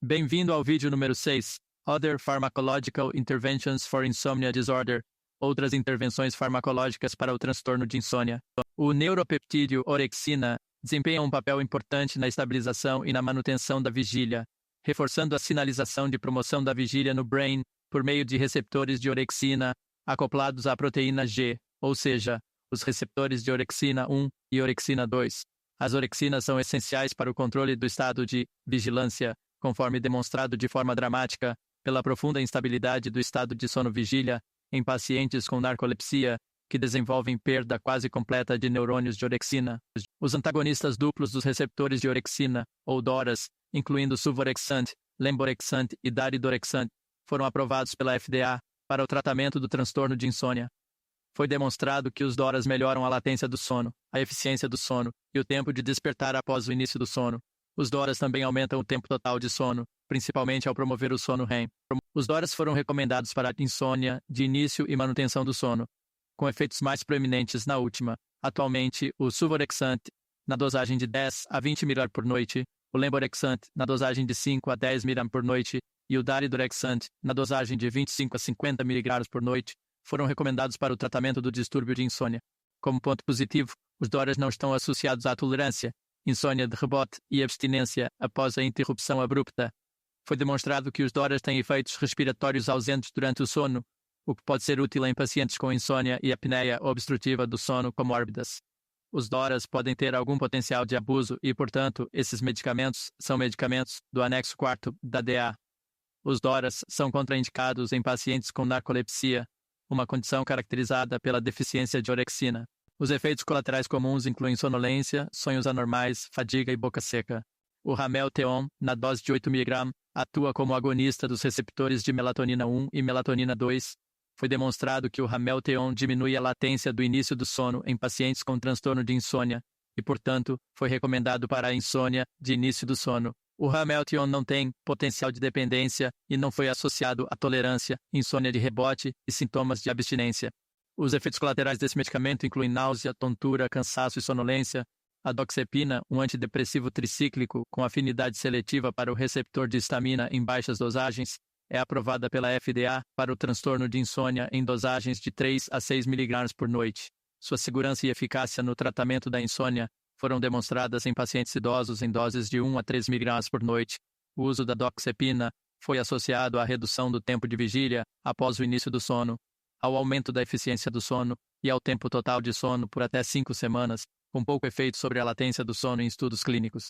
Bem-vindo ao vídeo número 6, Other Pharmacological Interventions for Insomnia Disorder, outras intervenções farmacológicas para o transtorno de insônia. O neuropeptídeo orexina desempenha um papel importante na estabilização e na manutenção da vigília, reforçando a sinalização de promoção da vigília no brain por meio de receptores de orexina acoplados à proteína G, ou seja, os receptores de orexina 1 e orexina 2. As orexinas são essenciais para o controle do estado de vigilância, conforme demonstrado de forma dramática pela profunda instabilidade do estado de sono-vigília em pacientes com narcolepsia que desenvolvem perda quase completa de neurônios de orexina. Os antagonistas duplos dos receptores de orexina, ou DORAs, incluindo suvorexant, lemborexant e daridorexant, foram aprovados pela FDA para o tratamento do transtorno de insônia. Foi demonstrado que os DORAs melhoram a latência do sono, a eficiência do sono e o tempo de despertar após o início do sono. Os DORAs também aumentam o tempo total de sono, principalmente ao promover o sono REM. Os DORAs foram recomendados para insônia de início e manutenção do sono, com efeitos mais proeminentes na última. Atualmente, o suvorexant, na dosagem de 10 a 20 mg por noite, o lemborexant, na dosagem de 5 a 10 mg por noite, e o daridorexant, na dosagem de 25 a 50 mg por noite, foram recomendados para o tratamento do distúrbio de insônia. Como ponto positivo, os DORAs não estão associados à tolerância, insônia de rebote e abstinência após a interrupção abrupta. Foi demonstrado que os DORAs têm efeitos respiratórios ausentes durante o sono, o que pode ser útil em pacientes com insônia e apneia obstrutiva do sono comórbidas. Os DORAs podem ter algum potencial de abuso e, portanto, esses medicamentos são medicamentos do anexo 4 da DA. Os DORAs são contraindicados em pacientes com narcolepsia, uma condição caracterizada pela deficiência de orexina. Os efeitos colaterais comuns incluem sonolência, sonhos anormais, fadiga e boca seca. O ramelteon, na dose de 8 mg, atua como agonista dos receptores de melatonina 1 e melatonina 2. Foi demonstrado que o ramelteon diminui a latência do início do sono em pacientes com transtorno de insônia e, portanto, foi recomendado para a insônia de início do sono. O ramelteon não tem potencial de dependência e não foi associado à tolerância, insônia de rebote e sintomas de abstinência. Os efeitos colaterais desse medicamento incluem náusea, tontura, cansaço e sonolência. A doxepina, um antidepressivo tricíclico com afinidade seletiva para o receptor de histamina em baixas dosagens, é aprovada pela FDA para o transtorno de insônia em dosagens de 3 a 6 mg por noite. Sua segurança e eficácia no tratamento da insônia foram demonstradas em pacientes idosos em doses de 1 a 3 mg por noite. O uso da doxepina foi associado à redução do tempo de vigília após o início do sono, ao aumento da eficiência do sono e ao tempo total de sono por até 5 semanas, com pouco efeito sobre a latência do sono em estudos clínicos.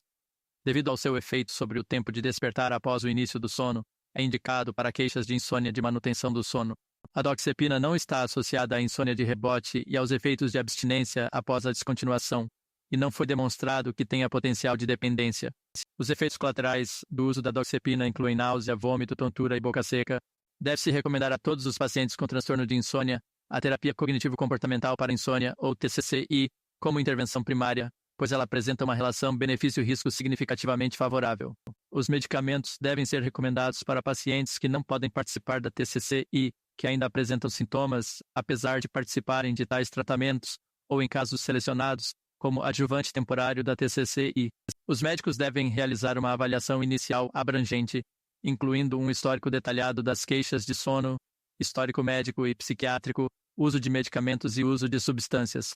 Devido ao seu efeito sobre o tempo de despertar após o início do sono, é indicado para queixas de insônia de manutenção do sono. A doxepina não está associada à insônia de rebote e aos efeitos de abstinência após a descontinuação, e não foi demonstrado que tenha potencial de dependência. Os efeitos colaterais do uso da doxepina incluem náusea, vômito, tontura e boca seca. Deve-se recomendar a todos os pacientes com transtorno de insônia a terapia cognitivo-comportamental para insônia, ou TCCI, como intervenção primária, pois ela apresenta uma relação benefício-risco significativamente favorável. Os medicamentos devem ser recomendados para pacientes que não podem participar da TCCI, que ainda apresentam sintomas, apesar de participarem de tais tratamentos, ou em casos selecionados, como adjuvante temporário da TCCI. Os médicos devem realizar uma avaliação inicial abrangente, incluindo um histórico detalhado das queixas de sono, histórico médico e psiquiátrico, uso de medicamentos e uso de substâncias.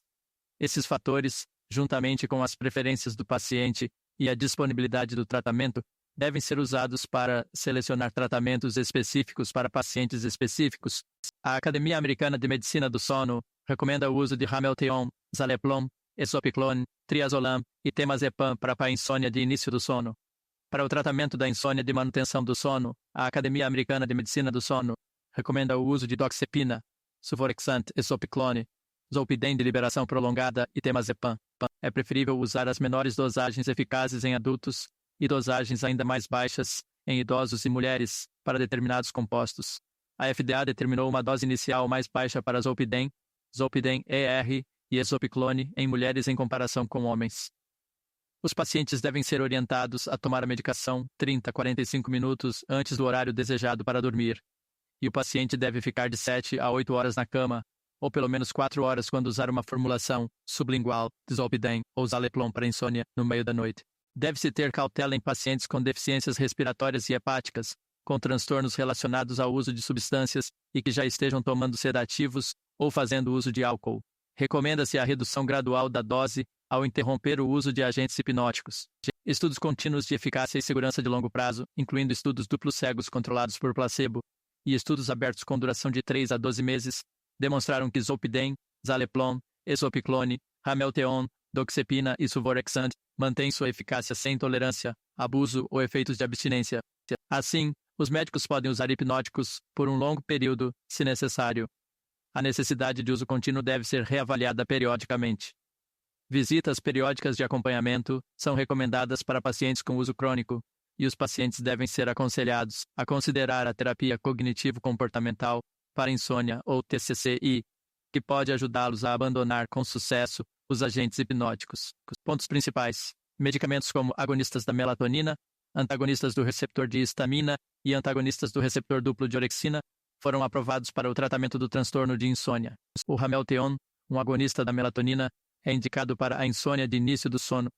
Esses fatores, juntamente com as preferências do paciente e a disponibilidade do tratamento, devem ser usados para selecionar tratamentos específicos para pacientes específicos. A Academia Americana de Medicina do Sono recomenda o uso de ramelteon, zaleplon, esopiclone, triazolam e temazepam para a insônia de início do sono. Para o tratamento da insônia de manutenção do sono, a Academia Americana de Medicina do Sono recomenda o uso de doxepina, suvorexant, esopiclone, zolpidem de liberação prolongada e temazepam. É preferível usar as menores dosagens eficazes em adultos e dosagens ainda mais baixas em idosos e mulheres para determinados compostos. A FDA determinou uma dose inicial mais baixa para zolpidem, zolpidem ER e esopiclone em mulheres em comparação com homens. Os pacientes devem ser orientados a tomar a medicação 30 a 45 minutos antes do horário desejado para dormir, e o paciente deve ficar de 7 a 8 horas na cama, ou pelo menos 4 horas quando usar uma formulação sublingual de zolpidem ou zaleplon para insônia no meio da noite. Deve-se ter cautela em pacientes com deficiências respiratórias e hepáticas, com transtornos relacionados ao uso de substâncias e que já estejam tomando sedativos ou fazendo uso de álcool. Recomenda-se a redução gradual da dose ao interromper o uso de agentes hipnóticos. Estudos contínuos de eficácia e segurança de longo prazo, incluindo estudos duplos cegos controlados por placebo e estudos abertos com duração de 3 a 12 meses, demonstraram que zolpidem, zaleplon, esopiclone, ramelteon, doxepina e suvorexant mantêm sua eficácia sem tolerância, abuso ou efeitos de abstinência. Assim, os médicos podem usar hipnóticos por um longo período, se necessário. A necessidade de uso contínuo deve ser reavaliada periodicamente. Visitas periódicas de acompanhamento são recomendadas para pacientes com uso crônico, e os pacientes devem ser aconselhados a considerar a terapia cognitivo-comportamental para insônia ou TCCI, que pode ajudá-los a abandonar com sucesso os agentes hipnóticos. Pontos principais: medicamentos como agonistas da melatonina, antagonistas do receptor de histamina e antagonistas do receptor duplo de orexina foram aprovados para o tratamento do transtorno de insônia. O ramelteon, um agonista da melatonina, é indicado para a insônia de início do sono.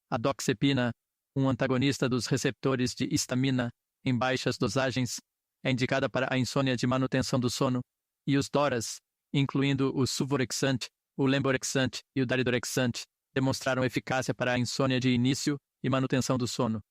A doxepina, um antagonista dos receptores de histamina em baixas dosagens, é indicada para a insônia de manutenção do sono. E os DORAs, incluindo o suvorexant, o lemborexant e o daridorexant, demonstraram eficácia para a insônia de início e manutenção do sono.